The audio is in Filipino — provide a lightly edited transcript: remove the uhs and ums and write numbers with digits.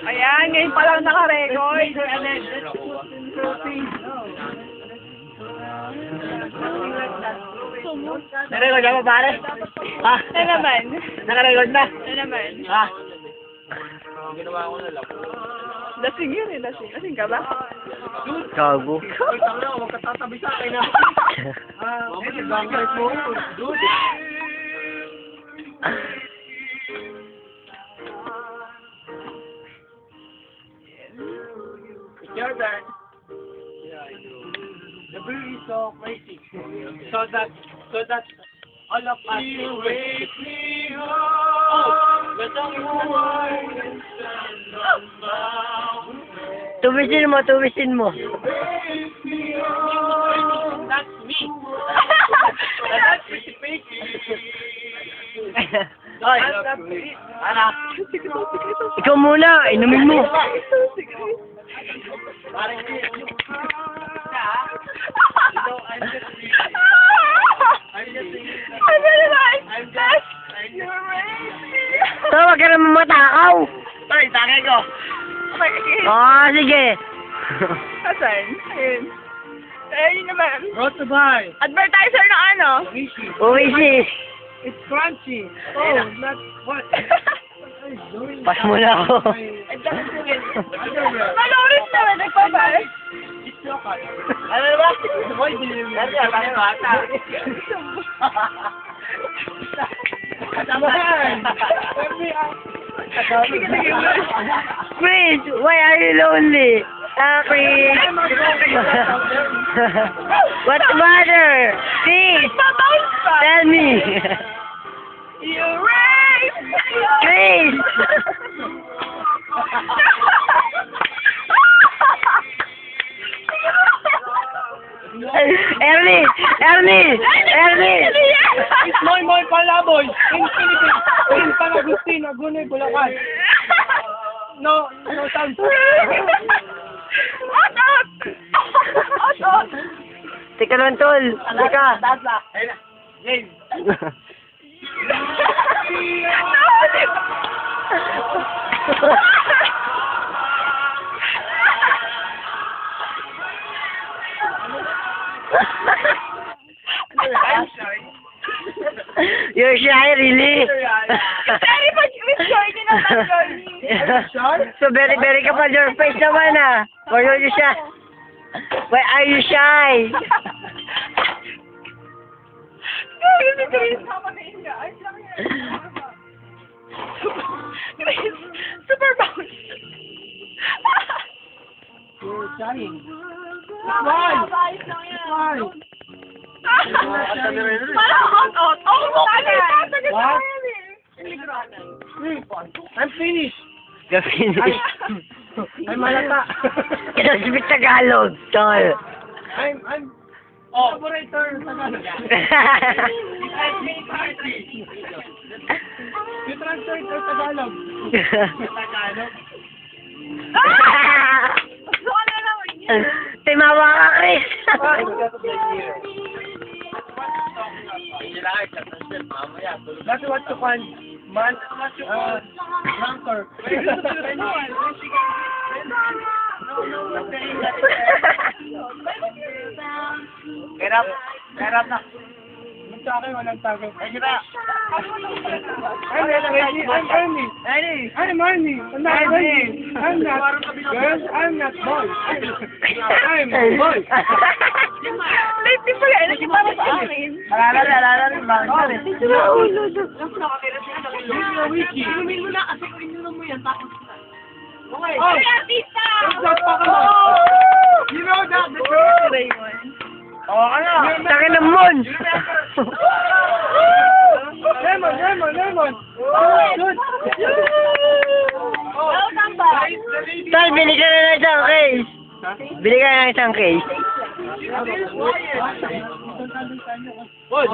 Ayan, ngayon pa lang naka-record. Naka-record na ba, pare? Ha? Na naman. Naka-record na? Na naman. Ha? Ginawa ko na lang. Lasing yun eh, lasing. Lasing ka ba? Gago. Uy, tama na, huwag ka tatabi sa akin, ha? Bangkit mo. Dude. It's your turn. The brew is so crazy. So that all of us will wake me up. Oh, let the world stand on mountain. Tubisin mo, tubisin mo. Wake me up. That's me. That's pretty. Hoy, Ana. ikaw muna, inumin mo. Parang So, wag ka naman matakaw. Ay, takay ko. Oo, sige. Asan? Ayun. Ayun naman. Brought to buy. Advertiser ng ano? Mishi. Uwisi. It's crunchy. Oh, not what? Pas mo na ako. Maloris naman, nagpapal. It's local. Ano ba? Boy, dinilin mo. Ano ba? Bata. Samahan. Chris, why are you lonely? Chris. What's the matter? Chris, Papaus pa. tell me. You rape! Chris. Ernie! Ernie! Ernie! Moy Palaboy. In Philippines. In Panagustin, Agunoy, Bulacan. No sound. Otot! Otot! Teka lang, tol. Teka. Ayun na. James. I'm sorry. You're shy, really? Very much with Journey naman, Journey. So, very ka pa your face naman, ah. Why are you shy? Why are you shy? Grace, super bounce. You're trying. Why? Why? Parang hot-out. Oh, What? I'm finished. Ka-finish. I'm malata. Speak Tagalog, tol. I'm operator Tagalog. You translate to Tagalog. Tagalog. Wala naman yun. Timawa ka, Chris. That's what you call rancor. Gerap na. Sa akin, walang tagay. I'm Ernie. I'm Ernie. I'm not Ernie. I'm not girl. I'm not boy. I'm boy. Late din pala. Nakipara sa akin. Alala rin. Sila ulo. Wiki. Inumin mo na kasi kung inumin mo yan tapos Okay. Ay, artista! Stop pa ka mo. You know that. Raymond. Oh, ano? Takin ng mon. Lemon. Good. Welcome back. Tol, bili ka na ng isang case. Bili ka na ng isang case. Boy.